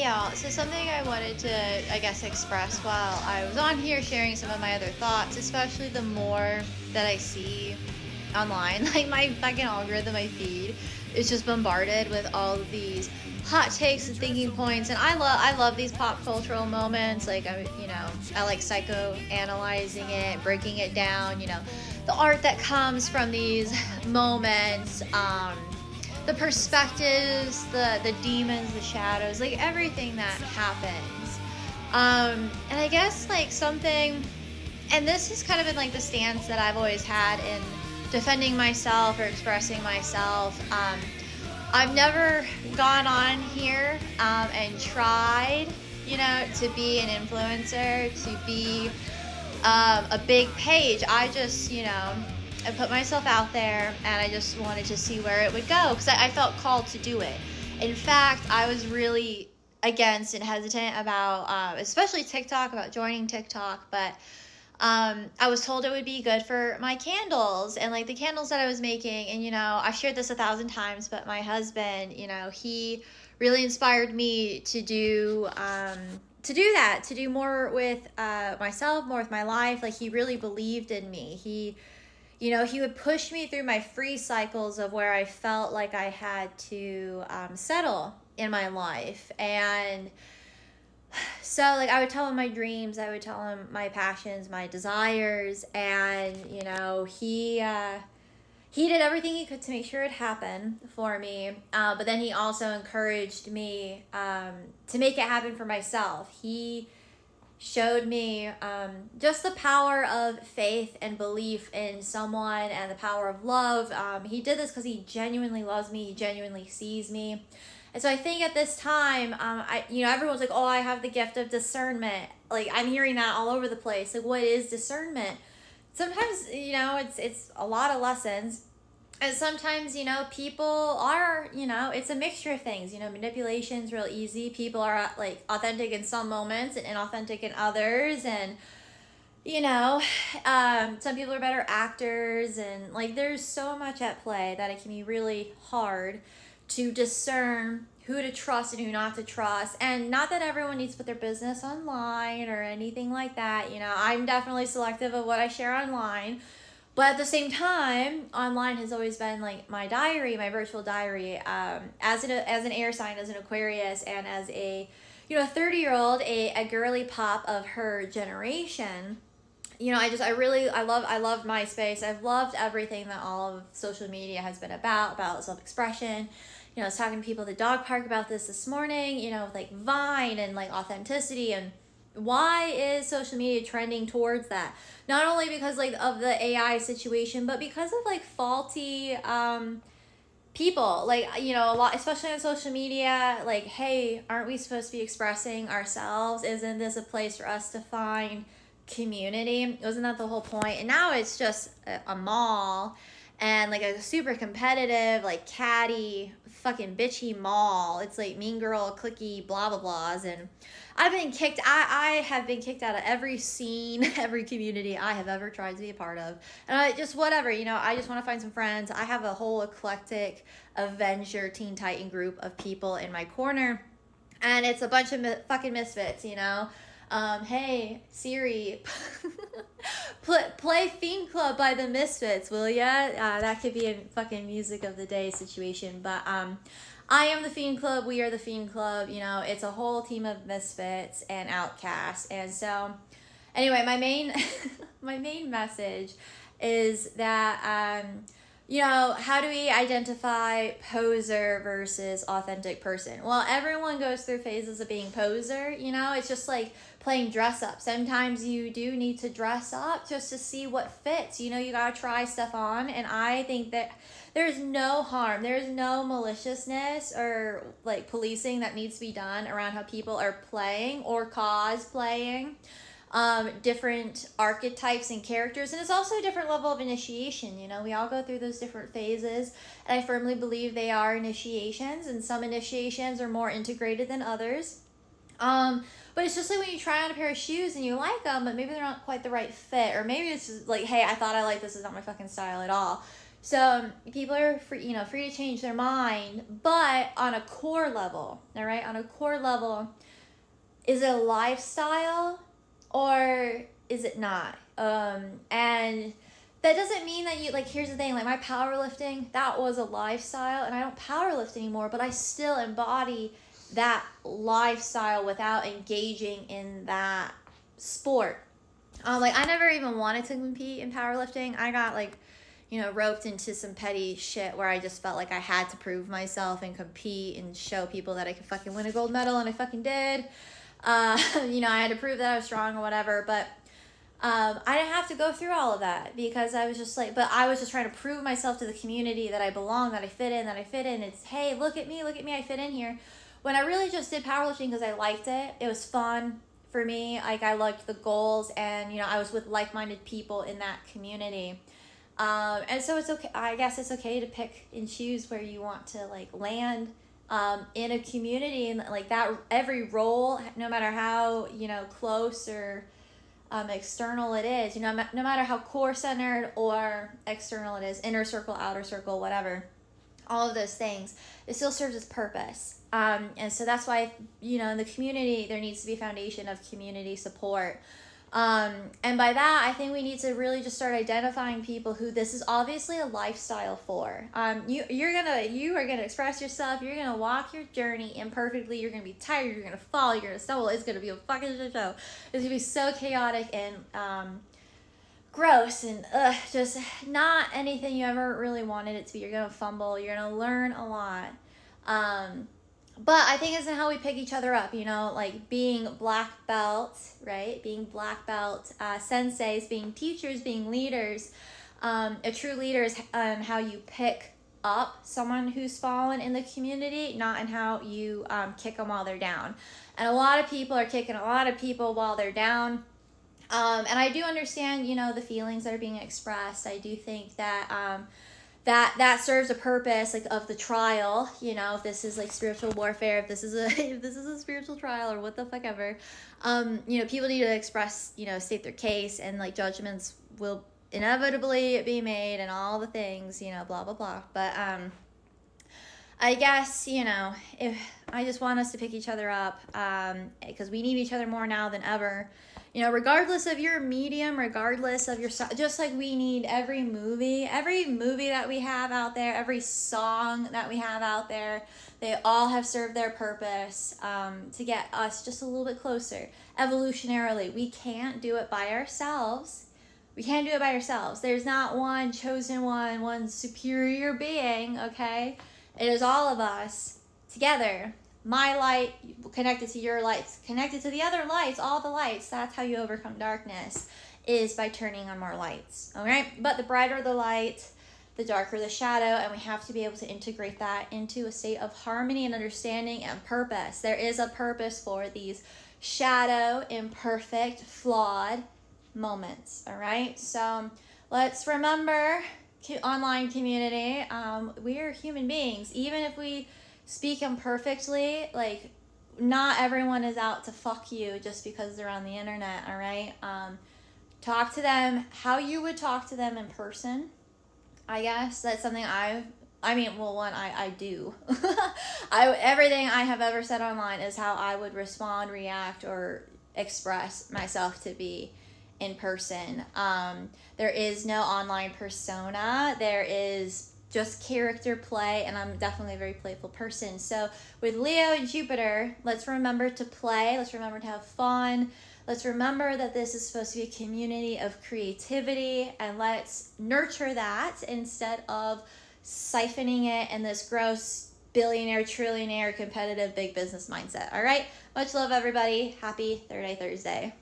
Hey y'all, so something I wanted to, I guess, express while I was on here sharing some of my other thoughts, especially the more that I see online, like my fucking algorithm, my feed is just bombarded with all of these hot takes and thinking points, and I love these pop cultural moments. Like I like psycho-analyzing it, breaking it down, the art that comes from these moments, the perspectives, the demons, the shadows, like everything that happens. And I guess like something, and this has kind of been like the stance that I've always had in defending myself or expressing myself. I've never gone on here and tried, to be an influencer, to be a big page. I just, I put myself out there and I just wanted to see where it would go because I felt called to do it. In fact, I was really against and hesitant about, especially TikTok, about joining TikTok, but I was told it would be good for my candles and like the candles that I was making. And, I've shared this 1,000 times, but my husband, he really inspired me to do that, to do more with myself, more with my life. Like he really believed in me. He would push me through my free cycles of where I felt like I had to settle in my life. And so, like, I would tell him my dreams, I would tell him my passions, my desires, and, he did everything he could to make sure it happened for me. But then he also encouraged me to make it happen for myself. He showed me just the power of faith and belief in someone and the power of love. He did this because he genuinely loves me. He genuinely sees me. And so I think at this time, everyone's like, oh, I have the gift of discernment. Like, I'm hearing that all over the place. Like, what is discernment? Sometimes, it's a lot of lessons. And sometimes, people are, it's a mixture of things. Manipulation's real easy. People are, like, authentic in some moments and inauthentic in others. And, some people are better actors. And, like, there's so much at play that it can be really hard to discern who to trust and who not to trust. And not that everyone needs to put their business online or anything like that. I'm definitely selective of what I share online. But at the same time, online has always been like my diary, my virtual diary. As an air sign, as an Aquarius, and as a 30-year-old, a girly pop of her generation. I love MySpace. I've loved everything that all of social media has been about self-expression. I was talking to people at the dog park about this morning, with like Vine and like authenticity. And why is social media trending towards that? Not only because like of the AI situation, but because of like faulty people. Like, a lot, especially on social media, like, hey, aren't we supposed to be expressing ourselves? Isn't this a place for us to find community? Wasn't that the whole point? And now it's just a mall and like a super competitive, like catty, fucking bitchy mall. It's like mean girl, clicky, blah blah blahs. And I've been kicked. I have been kicked out of every scene, every community I have ever tried to be a part of. And I just whatever, I just want to find some friends. I have a whole eclectic Avenger Teen Titan group of people in my corner, and it's a bunch of fucking misfits. Hey Siri, play Fiend Club by the Misfits, will ya? That could be a fucking music of the day situation. But I am the Fiend Club. We are the Fiend Club. It's a whole team of misfits and outcasts. And so, anyway, my main my main message is that how do we identify poser versus authentic person? Well, everyone goes through phases of being poser. It's just like playing dress up. Sometimes you do need to dress up just to see what fits. You gotta try stuff on. And I think that there's no harm, there's no maliciousness or like policing that needs to be done around how people are playing or cosplaying different archetypes and characters. And it's also a different level of initiation. We all go through those different phases, and I firmly believe they are initiations, and some initiations are more integrated than others. But it's just like when you try on a pair of shoes and you like them, but maybe they're not quite the right fit, or maybe it's just like, hey, I thought I liked this, is not my fucking style at all. So people are free, free to change their mind, but on a core level, all right, on a core level, is it a lifestyle or is it not? And that doesn't mean that you, like, here's the thing, like my powerlifting, that was a lifestyle, and I don't powerlift anymore, but I still embody that lifestyle without engaging in that sport. Like I never even wanted to compete in powerlifting. I got like, roped into some petty shit where I just felt like I had to prove myself and compete and show people that I could fucking win a gold medal, and I fucking did. I had to prove that I was strong or whatever, but I didn't have to go through all of that because I was just like, but I was just trying to prove myself to the community that I belong, that I fit in, It's, hey, look at me, I fit in here. When I really just did powerlifting because I liked it. It was fun for me. Like I liked the goals, and I was with like-minded people in that community. And so it's okay. I guess it's okay to pick and choose where you want to like land in a community, and like that every role, no matter how close or external it is, no matter how core centered or external it is, inner circle, outer circle, whatever, all of those things, it still serves its purpose. And so that's why, in the community, there needs to be a foundation of community support. And by that, I think we need to really just start identifying people who this is obviously a lifestyle for. You are gonna express yourself. You're gonna walk your journey imperfectly. You're gonna be tired. You're gonna fall. You're gonna stumble. It's gonna be a fucking shit show. It's gonna be so chaotic and gross and just not anything you ever really wanted it to be. You're gonna fumble. You're gonna learn a lot. But I think it's in how we pick each other up, like being black belts, right? Being black belt senseis, being teachers, being leaders. A true leader is how you pick up someone who's fallen in the community, not in how you kick them while they're down. And a lot of people are kicking a lot of people while they're down. And I do understand, the feelings that are being expressed. I do think that that serves a purpose, like of the trial, if this is like spiritual warfare, if this is a spiritual trial or what the fuck ever, people need to express, state their case, and like judgments will inevitably be made and all the things, blah blah blah. But I guess, if I just want us to pick each other up, because we need each other more now than ever. Regardless of your medium, regardless of your, just like we need every movie that we have out there, every song that we have out there, they all have served their purpose to get us just a little bit closer. Evolutionarily, we can't do it by ourselves. There's not one chosen one superior being, okay? It is all of us together. My light connected to your lights, connected to the other lights, all the lights. That's how you overcome darkness, is by turning on more lights. All right? But the brighter the light, the darker the shadow, and we have to be able to integrate that into a state of harmony and understanding and purpose. There is a purpose for these shadow, imperfect, flawed moments. All right? So let's remember, online community, we are human beings. Even if we speak imperfectly, like not everyone is out to fuck you just because they're on the internet. All right? Talk to them how you would talk to them in person. I guess that's something I do. Everything I have ever said online is how I would respond, react, or express myself to be in person. There is no online persona. There is just character play, and I'm definitely a very playful person. So with Leo and Jupiter, let's remember to play. Let's remember to have fun. Let's remember that this is supposed to be a community of creativity, and let's nurture that instead of siphoning it in this gross billionaire, trillionaire, competitive big business mindset. All right? Much love, everybody. Happy Third Eye Thursday.